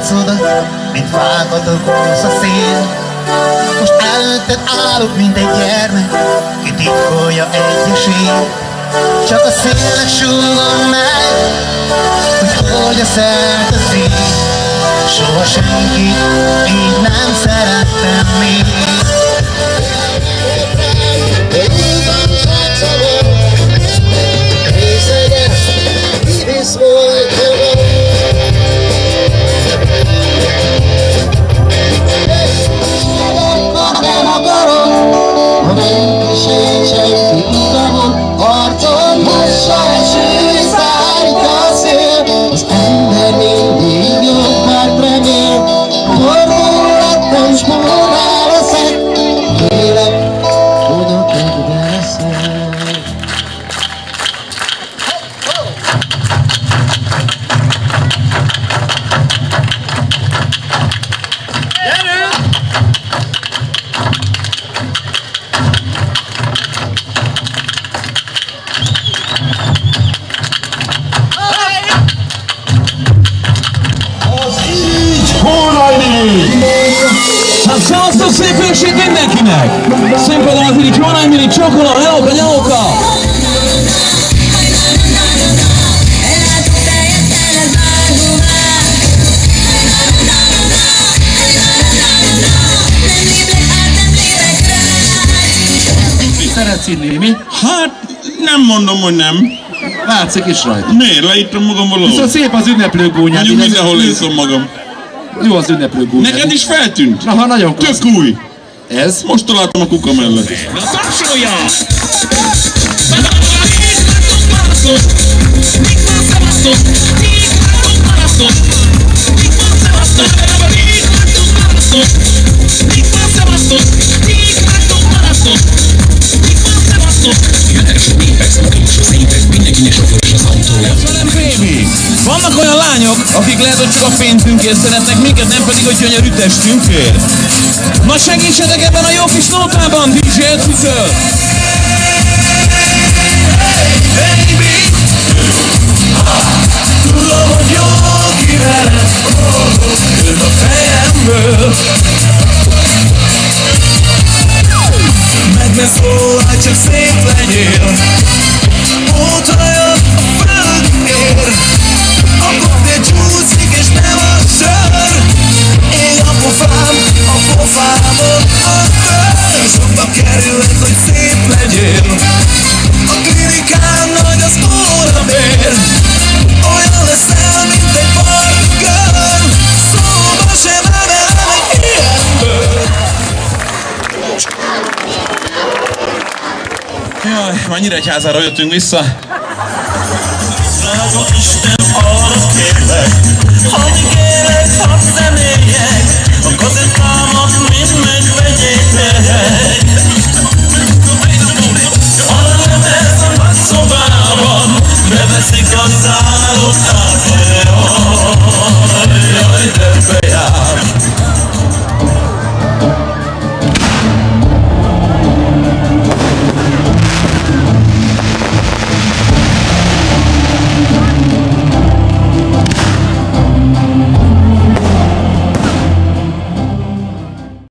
arcodat, mint fákat a húsz a szél. Most előtted állok, mint egy gyermek, ki titkolja egyesély. Csak a szélnek súgom meg, hogy oldja szert a szív. Soha senki így nem szerettem még. Szevasztok, szép ősét mindenkinek! Színpadon az Irigy Hónai Miri Csokola, helóka, nyalóka! Szeretsz inni, mi? Hát, nem mondom, hogy nem. Látszik is rajta. Miért? Leittem magam valahol. Viszont szép az ünneplő gúnyád. Mondjuk mindenhol lészom magam. Jó az ünneplő gúnyád. Neked is feltűnt? Aha, nagyon klassz. Tök új. Ez? Most találtam a kuka mellett. Na tapsolja! Vannak olyan lányok, akik lehet, hogy csak a pénzünkért szeretnek minket, nem pedig, hogy gyönyörű testünkért. Na segítsetek ebben a jó kis nótában, DJ Edzitől! Baby, tudom, hogy jó ki veled, jön a fejemből. Meg ne szólj, csak szép legyél, óta jön a földér. A koktél csúszik és nem a sör. Ég a pofámon a föld. Sokba kerülhet, hogy szép legyél. A klinikán nagy az óramér. Olyan leszel, mint egy Barbie girl. Szóba sem emelem egy ilyenből. Jaj, már Nyíregyházára jöttünk vissza. Drága Isten, arra kérlek, amíg élek, hadd zenéljek, a kazettámat mind megvegyétek.